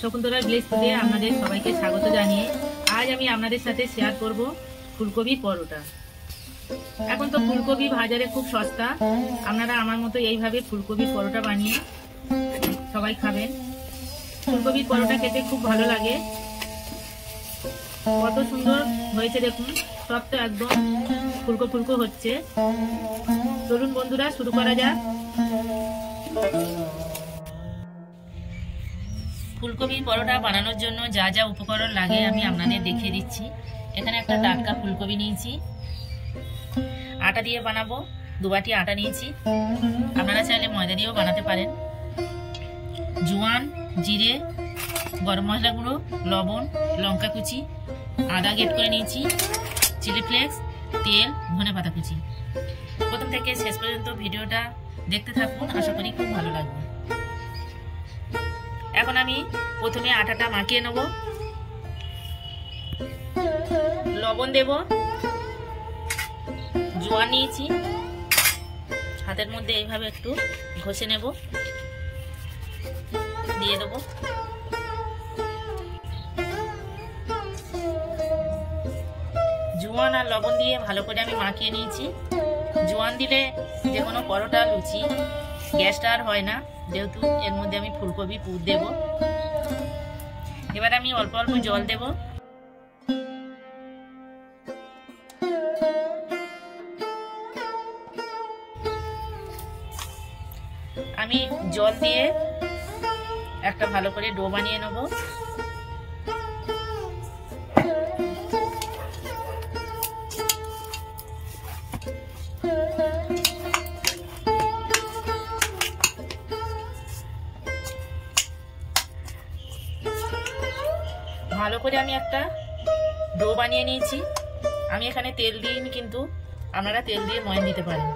Shakuntala village ফুডে আপনাদের সবাইকে স্বাগত জানিয়ে আজ আমি আপনাদের সাথে শেয়ার করব ফুলকপির পরোটা। এখন তো ফুলকপি বাজারে খুব সস্তা, আপনারা আমার মতো এইভাবে ফুলকপির পরোটা বানিয়ে সবাই খাবেন। ফুলকপির পরোটা খেতে খুব ভালো লাগে। কত সুন্দর হয়েছে দেখুন, সবটা একদম ফুলকো ফুলকো হচ্ছে। চলুন বন্ধুরা শুরু করা যাক। ফুলকপির পরোটা বানানোর জন্য যা যা উপকরণ লাগে আমি আপনাদের দেখিয়ে দিচ্ছি। এখানে একটা টাটকা ফুলকপি নিয়েছি, আটা দিয়ে বানাবো, 2 বাটি আটা নিয়েছি, আপনারা চাইলে ময়দা দিয়েও বানাতে পারেন। জোয়ান, জিরে, গরম মশলা গুঁড়ো, লবণ, লঙ্কা কুচি, আদা গ্রেট করে নিয়েছি, চিলি ফ্লেক্স, তেল, ধনেপাতা কুচি। প্রথম থেকে শেষ পর্যন্ত ভিডিওটা দেখতে থাকুন, আশা করি খুব ভালো লাগবে। এখন আমি প্রথমে আটাটা মাখিয়ে নেব, লবণ দেব, জোয়ান নিয়েছি, হাতের মধ্যে এইভাবে একটু ঘষে নেব, দিয়ে দেবো। জোয়ান আর লবণ দিয়ে ভালো করে আমি মাখিয়ে নিয়েছি। জোয়ান দিলে যে কোনো পরোটা, লুচি গ্যাসটা আর হয় না, যেহেতু এর মধ্যে আমি ফুলকপি পুর দেব। এবার আমি অল্প অল্প জল দেব। আমি জল দিয়ে একটা ভালো করে ডো বানিয়ে নেব। ভালো করে আমি একটা ডো বানিয়ে নিয়েছি। আমি এখানে তেল দিইনি, কিন্তু আপনারা তেল দিয়ে ময়ান দিতে পারেন।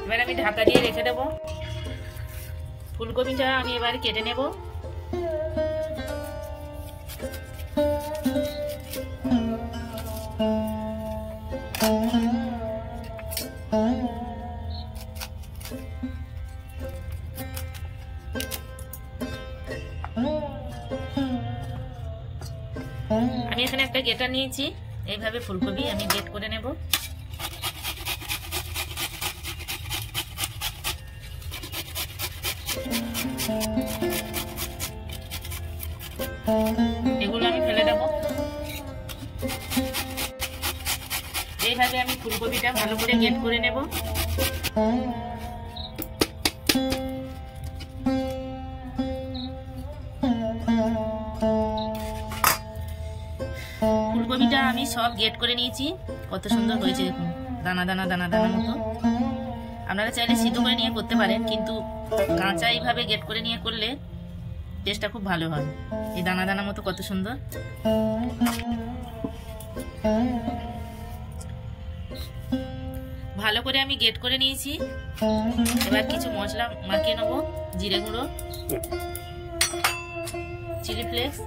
এবার আমি ঢাকা দিয়ে রেখে দেব। ফুলকপিটা আমি এবারে কেটে নেব। আমি এখানে একটা গ্রেটার নিয়েছি, এইভাবে ফুলকপি আমি গ্রেট করে নেব। এগুলো আমি ফেলে দেব। এইভাবে আমি ফুলকপিটা ভালো করে গ্রেট করে নেব। ফুলকপিটা আমি সব গ্রেট করে নিয়েছি, কত সুন্দর হয়েছে দেখুন, দানা দানা দানা দানা মতো। আপনারা চাইলে সিদ্ধ করে নিয়ে করতে পারেন, কিন্তু কাঁচা এইভাবে গ্রেট করে নিয়ে করলে টেস্টটা খুব ভালো হয়। এই দানা দানা মতো কত সুন্দর। ভালো করে আমি গ্রেট করে নিয়েছি। এবার কিছু মশলা মাখিয়ে নেব। জিরে গুঁড়ো, চিলি ফ্লেক্স,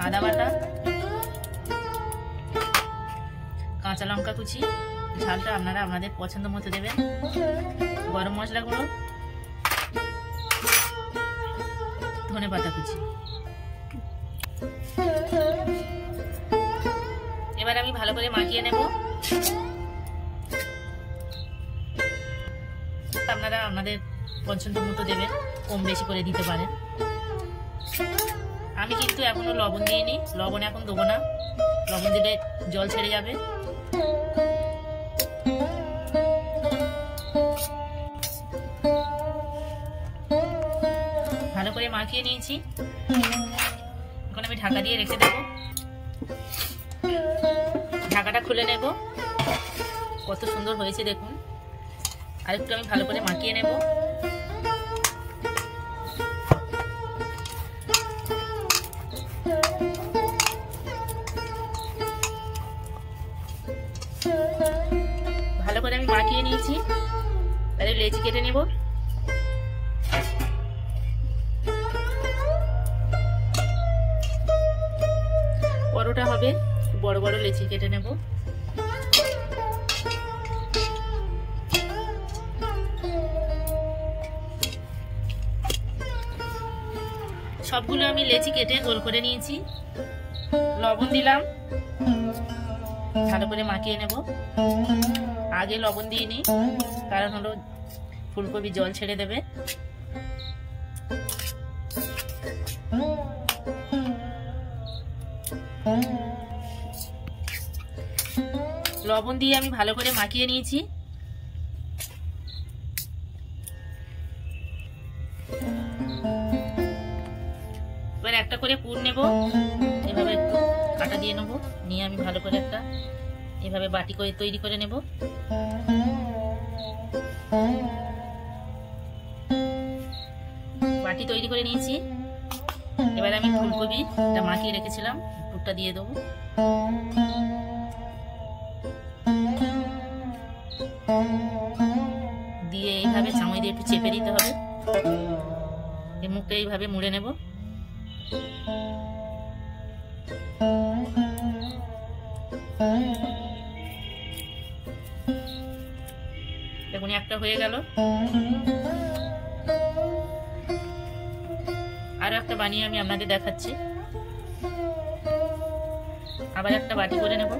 আদা বাটা, কাঁচা লঙ্কা কুচি, ঝালটা আপনারা আপনাদের পছন্দ মতো দেবেন, গরম মশলা গুঁড়ো, ধনেপাতা কুচি। এবার আমি ভালো করে মাখিয়ে নেব। আপনারা আপনাদের পছন্দ মতো দেবেন, কম বেশি করে দিতে পারেন। আমি কিন্তু এখনো লবণ দিইনি, লবণ এখন দেবো না, লবণ দিলে জল ছেড়ে যাবে। ভালো করে মাখিয়ে নিয়েছি, এখন আমি ঢাকা দিয়ে রেখে দেব। ঢাকাটা খুলে নেব। কত সুন্দর হয়েছে দেখুন। আরেকটু আমি ভালো করে মাখিয়ে নেব। ভালো করে আমি মাখিয়ে নিয়েছি, তাহলে লেচি কেটে নেব। পরোটা হবে, বড় বড় লেচি কেটে নেব। সবগুলো আমি লেচি কেটে গোল করে নিয়েছি। লবণ দিলাম, ভালো করে মাখিয়ে নেব। আগে লবণ দিয়ে নিই, কারণ হলো ফুলকপি জল ছেড়ে দেবে। লবণ দিয়ে আমি ভালো করে মাখিয়ে নিয়েছি। এবার একটা করে পুর নেব, এভাবে একটু আটা দিয়ে নেব, নিয়ে আমি ভালো করে একটা এভাবে বাটি করে তৈরি করে নেব। বাটি তৈরি করে নিয়েছি। এবার আমি ফুলকপিটা মাখিয়ে রেখেছিলাম, পুরটা দিয়ে দেবো। দিয়ে এইভাবে চামচ দিয়ে একটু চেপে দিতে হবে। এই মুখটা এইভাবে মুড়ে নেব। দেখুন একটা হয়ে গেল। আরো একটা বানিয়ে আমি আপনাদের দেখাচ্ছি। আবার একটা বাটি করে নেব।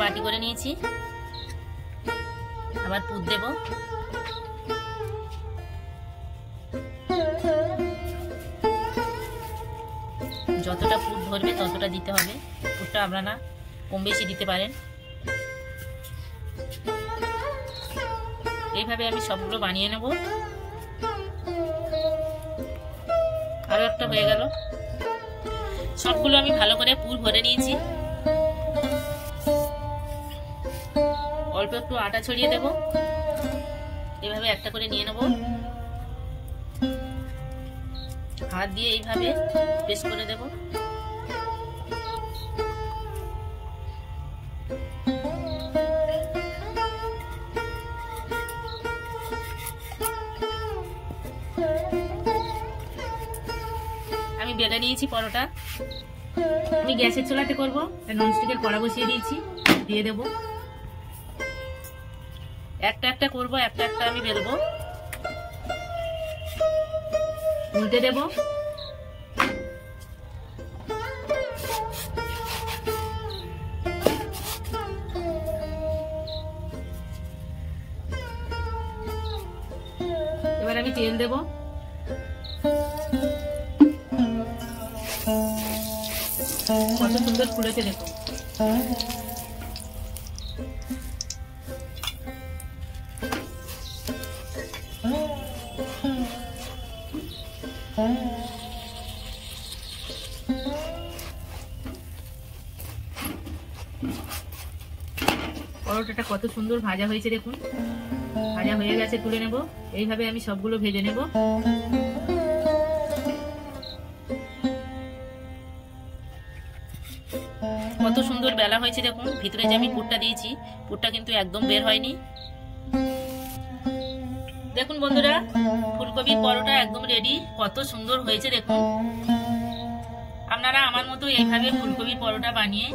বাটি করে নিয়েছি, আবার পুর দেব। যতটা পুর ধরবে ততটা দিতে হবে, পুরটা আপনারা কম বেশি দিতে পারেন। এইভাবে আমি সবগুলো বানিয়ে নেব। আরো একটা হয়ে গেল। সবগুলো আমি ভালো করে পুর ভরে নিয়েছি। অল্প একটু আটা ছড়িয়ে দেব, এভাবে একটা করে নিয়ে নেব। হাত দিয়ে এইভাবে প্রেস করে দেব। আমি বেলে নিয়েছি পরোটা। আমি গ্যাসের চুলাতে করবো, ননস্টিকের কড়া বসিয়ে দিয়েছি, দিয়ে দেব। একটা একটা করবো, একটা একটা আমি বেলবো। উল্টে দেব। এবার আমি তেল দেব। কত সুন্দর ফুলেছে দেখো। পরোটাটা কত সুন্দর ভাজা হয়েছে দেখুন। ভাজা হয়ে গেছে, তুলে নেব। এইভাবে আমি সবগুলো ভেজে নেব। কত সুন্দর বেলা হয়েছে দেখুন। ভিতরে যে আমি পুরটা দিয়েছি, পুরটা কিন্তু একদম বের হয়নি। দেখুন বন্ধুরা, ফুলকপির পরোটা একদম রেডি। কত সুন্দর হয়েছে দেখুন। আপনারা আমার মতো এইভাবে ফুলকপির পরোটা বানিয়ে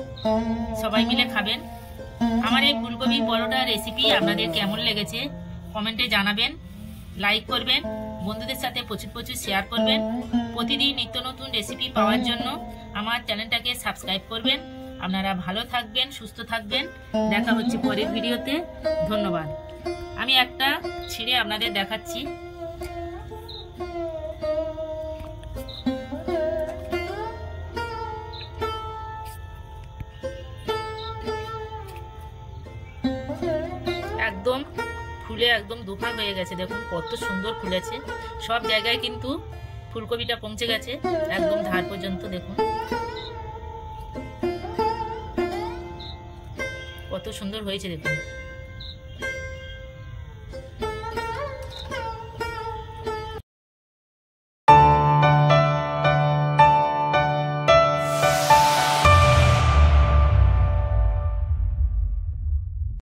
সবাই মিলে খাবেন। আমার এই ফুলকপির পরোটা রেসিপি আপনাদের কেমন লেগেছে কমেন্টে জানাবেন। লাইক করবেন, বন্ধুদের সাথে প্রচুর প্রচুর শেয়ার করবেন। প্রতিদিন নিত্য নতুন রেসিপি পাওয়ার জন্য আমার চ্যানেলটাকে সাবস্ক্রাইব করবেন। আপনারা ভালো থাকবেন, সুস্থ থাকবেন। দেখা হচ্ছে পরের ভিডিওতে। ধন্যবাদ। আমি একটা ছিঁড়ে আপনাদের দেখাচ্ছি। একদম ফুলে একদম দুভাগ হয়ে গেছে দেখুন, কত সুন্দর ফুলেছে। সব জায়গায় কিন্তু ফুলকপিটা পৌঁছে গেছে, একদম ধার পর্যন্ত দেখুন কত সুন্দর হয়েছে দেখুন।